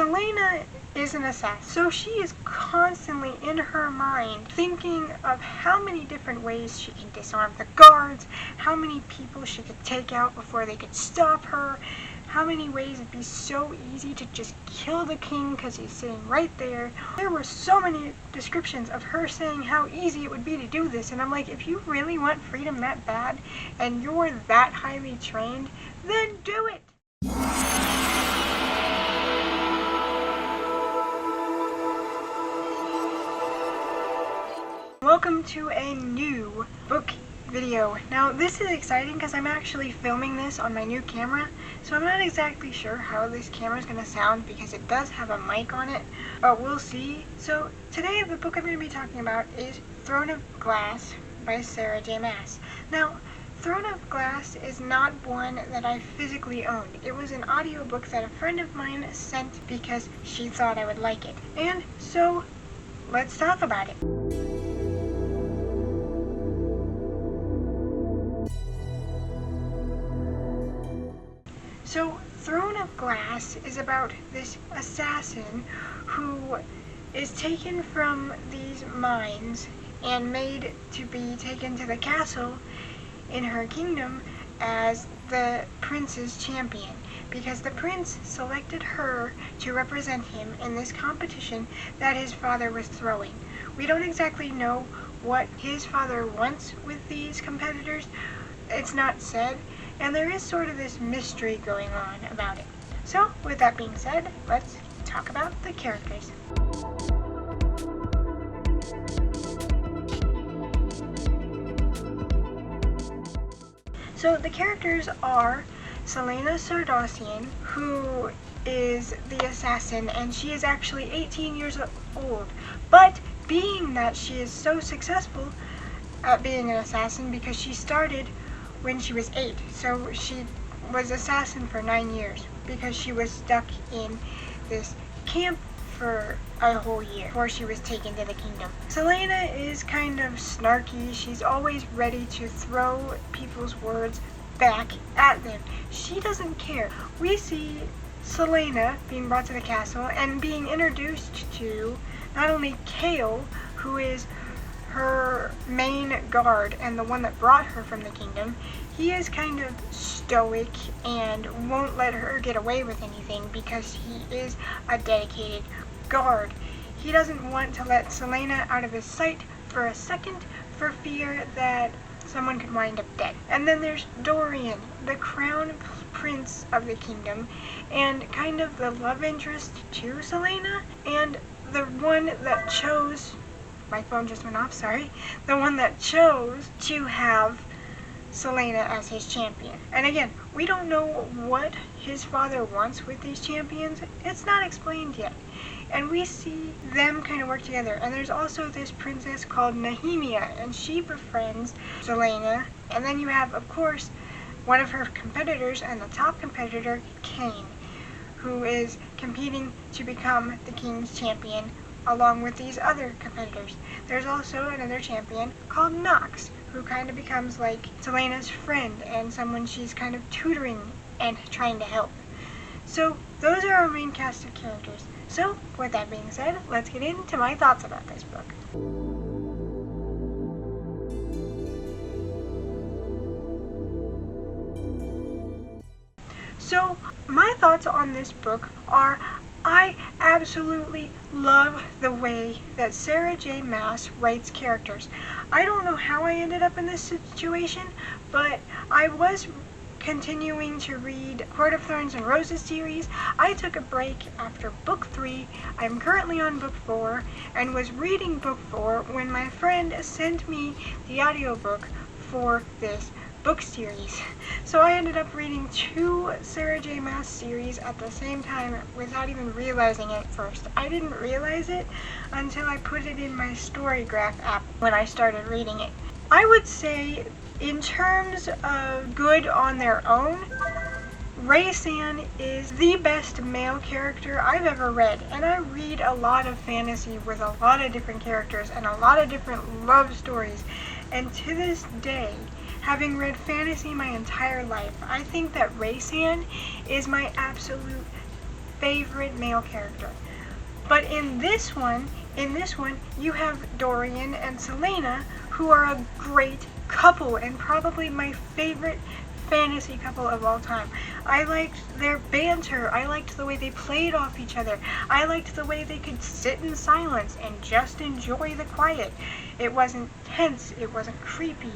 Celaena is an assassin, so she is constantly in her mind thinking of how many different ways she can disarm the guards, how many people she could take out before they could stop her, how many ways it'd be so easy to just kill the king because he's sitting right there. There were so many descriptions of her saying how easy it would be to do this, and I'm like, if you really want freedom that bad and you're that highly trained, then do it! Welcome to a new book video. Now this is exciting because I'm actually filming this on my new camera, so I'm not exactly sure how this camera is going to sound because it does have a mic on it, but we'll see. So today the book I'm going to be talking about is Throne of Glass by Sarah J. Maas. Now Throne of Glass is not one that I physically owned. It was an audiobook that a friend of mine sent because she thought I would like it. And so let's talk about it. So, Throne of Glass is about this assassin who is taken from these mines and made to be taken to the castle in her kingdom as the prince's champion, because the prince selected her to represent him in this competition that his father was throwing. We don't exactly know what his father wants with these competitors. It's not said. And there is sort of this mystery going on about it. So, with that being said, let's talk about the characters. So, the characters are Celaena Sardossian, who is the assassin, and she is actually 18 years old. But, being that she is so successful at being an assassin because she started when she was 8, so she was assassin for 9 years because she was stuck in this camp for a whole year before she was taken to the kingdom. Celaena is kind of snarky. She's always ready to throw people's words back at them. She doesn't care. We see Celaena being brought to the castle and being introduced to not only Chaol, who is her main guard and the one that brought her from the kingdom. He is kind of stoic and won't let her get away with anything because he is a dedicated guard. He doesn't want to let Celaena out of his sight for a second for fear that someone could wind up dead. And then there's Dorian, the crown prince of the kingdom, and kind of the love interest to Celaena, and the one that chose my phone just went off, sorry. The one that chose to have Celaena as his champion. And again, we don't know what his father wants with these champions. It's not explained yet. And we see them kind of work together. And there's also this princess called Nehemia, and she befriends Celaena. And then you have, of course, one of her competitors, and the top competitor, Cain, who is competing to become the king's champion along with these other competitors. There's also another champion called Nox, who kind of becomes like Celaena's friend and someone she's kind of tutoring and trying to help. So those are our main cast of characters. So with that being said, let's get into my thoughts about this book. So my thoughts on this book are, I absolutely love the way that Sarah J. Maas writes characters. I don't know how I ended up in this situation, but I was continuing to read Court of Thorns and Roses series. I took a break after book 3. I'm currently on book 4 and was reading book 4 when my friend sent me the audiobook for this book series. So I ended up reading 2 Sarah J. Maas series at the same time without even realizing it first. I didn't realize it until I put it in my Storygraph app when I started reading it. I would say, in terms of good on their own, Rhysand is the best male character I've ever read, and I read a lot of fantasy with a lot of different characters and a lot of different love stories, and to this day, having read fantasy my entire life, I think that Rhysand is my absolute favorite male character. But in this one, you have Dorian and Celaena, who are a great couple and probably my favorite fantasy couple of all time. I liked their banter. I liked the way they played off each other. I liked the way they could sit in silence and just enjoy the quiet. It wasn't tense. It wasn't creepy.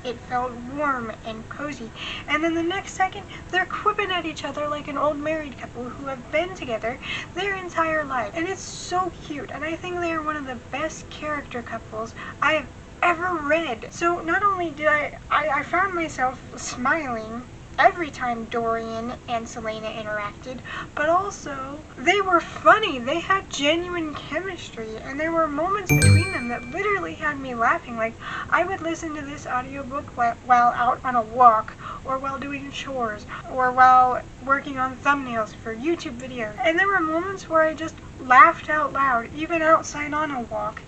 It felt warm and cozy. And then the next second, they're quipping at each other like an old married couple who have been together their entire life. And it's so cute. And I think they are one of the best character couples I have ever read. So not only did I found myself smiling every time Dorian and Celaena interacted, but also they were funny. They had genuine chemistry, and there were moments between them that literally had me laughing. Like, I would listen to this audiobook while out on a walk, or while doing chores, or while working on thumbnails for YouTube videos. And there were moments where I just laughed out loud, even outside on a walk.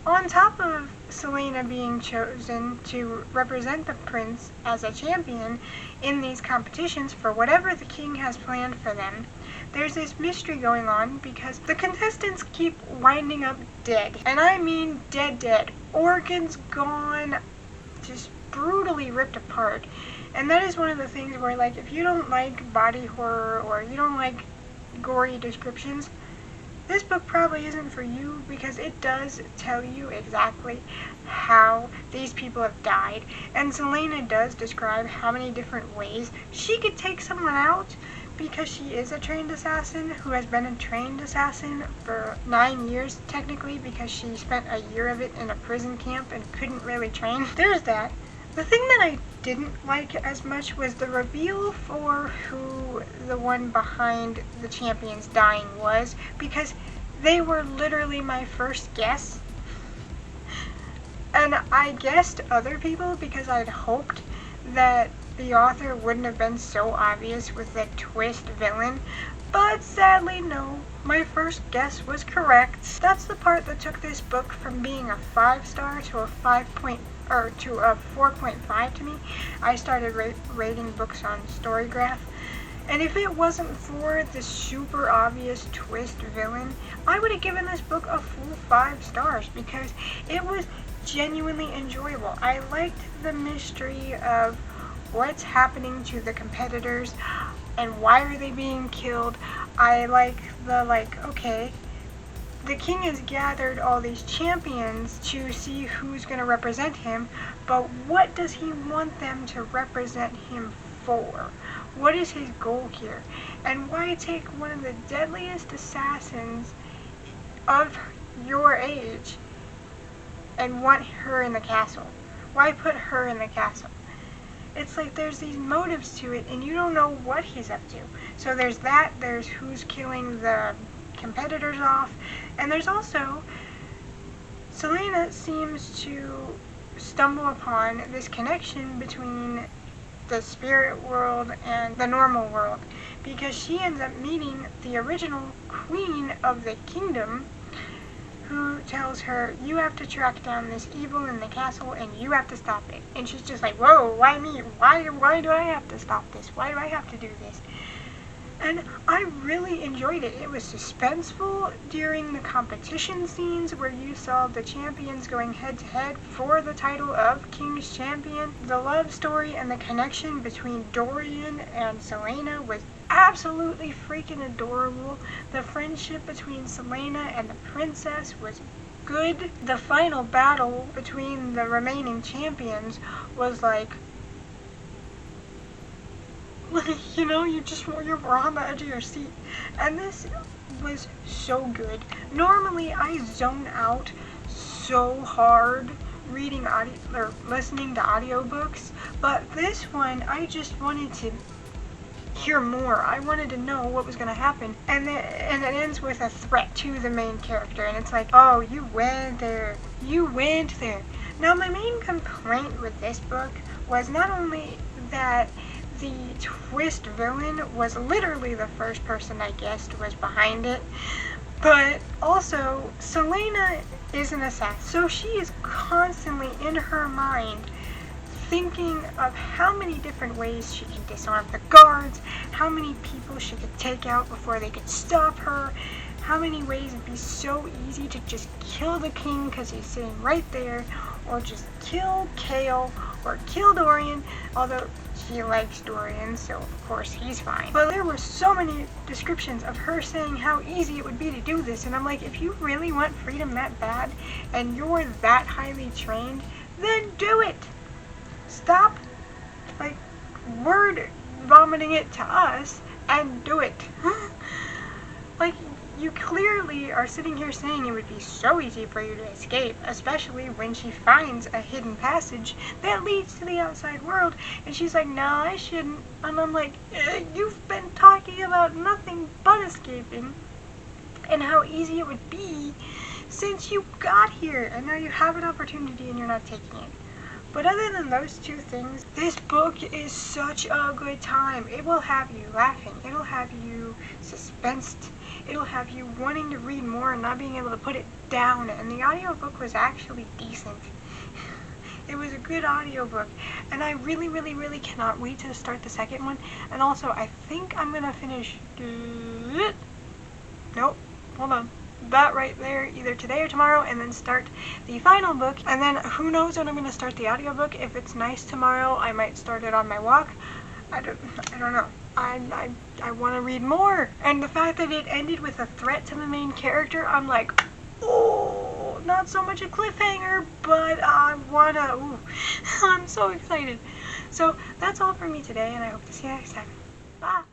On top of Celaena being chosen to represent the prince as a champion in these competitions for whatever the king has planned for them, there's this mystery going on because the contestants keep winding up dead. And I mean dead. Organs gone, just brutally ripped apart. And that is one of the things where, like, if you don't like body horror or you don't like gory descriptions, this book probably isn't for you, because it does tell you exactly how these people have died. And Celaena does describe how many different ways she could take someone out, because she is a trained assassin who has been a trained assassin for 9 years technically, because she spent a year of it in a prison camp and couldn't really train. There's that. The thing that I didn't like as much was the reveal for who the one behind the champions dying was, because they were literally my first guess. And I guessed other people because I'd hoped that the author wouldn't have been so obvious with the twist villain, but sadly no. My first guess was correct. That's the part that took this book from being a 5-star to a 4.5 to me. I started rating books on Storygraph. And if it wasn't for the super obvious twist villain, I would have given this book a full 5 stars, because it was genuinely enjoyable. I liked the mystery of what's happening to the competitors and why are they being killed. I like okay, the king has gathered all these champions to see who's going to represent him, but what does he want them to represent him for? What is his goal here? And why take one of the deadliest assassins of your age and want her in the castle? Why put her in the castle? It's like there's these motives to it, and you don't know what he's up to. So there's that, there's who's killing the competitors off, and there's also Celaena seems to stumble upon this connection between the spirit world and the normal world, because she ends up meeting the original queen of the kingdom, who tells her, you have to track down this evil in the castle and you have to stop it. And she's just like, whoa, why me? Why do I have to stop this? Why do I have to do this? And I really enjoyed it. It was suspenseful during the competition scenes where you saw the champions going head to head for the title of King's Champion. The love story and the connection between Dorian and Celaena was absolutely freaking adorable. The friendship between Celaena and the princess was good. The final battle between the remaining champions was like, you know, you're on the edge of your seat. And this was so good. Normally I zone out so hard reading audio or listening to audiobooks, but this one I just wanted to hear more. I wanted to know what was going to happen. And it ends with a threat to the main character, and it's like, oh, you went there. Now my main complaint with this book was not only that the twist villain was literally the first person I guessed was behind it, but also Celaena is an assassin, so she is constantly in her mind thinking of how many different ways she can disarm the guards, how many people she could take out before they could stop her, how many ways it'd be so easy to just kill the king because he's sitting right there, or just kill Kale, or kill Dorian, although she likes Dorian, so of course he's fine. But there were so many descriptions of her saying how easy it would be to do this, and I'm like, if you really want freedom that bad, and you're that highly trained, then do it! Stop, like, word vomiting it to us, and do it. Like, you clearly are sitting here saying it would be so easy for you to escape, especially when she finds a hidden passage that leads to the outside world, and she's like, no, I shouldn't. And I'm like, you've been talking about nothing but escaping, and how easy it would be since you got here, and now you have an opportunity and you're not taking it. But other than those two things, this book is such a good time. It will have you laughing. It'll have you suspensed. It'll have you wanting to read more and not being able to put it down. And the audiobook was actually decent. It was a good audiobook. And I really, really, really cannot wait to start the second one. And also, I think I'm going to finish... Nope. Hold on. That right there either today or tomorrow, and then start the final book. And then who knows when I'm going to start the audiobook. If it's nice tomorrow, I might start it on my walk. I don't know. I want to read more. And the fact that it ended with a threat to the main character, I'm like, oh, not so much a cliffhanger, but I want to, ooh, I'm so excited. So that's all for me today, and I hope to see you next time. Bye.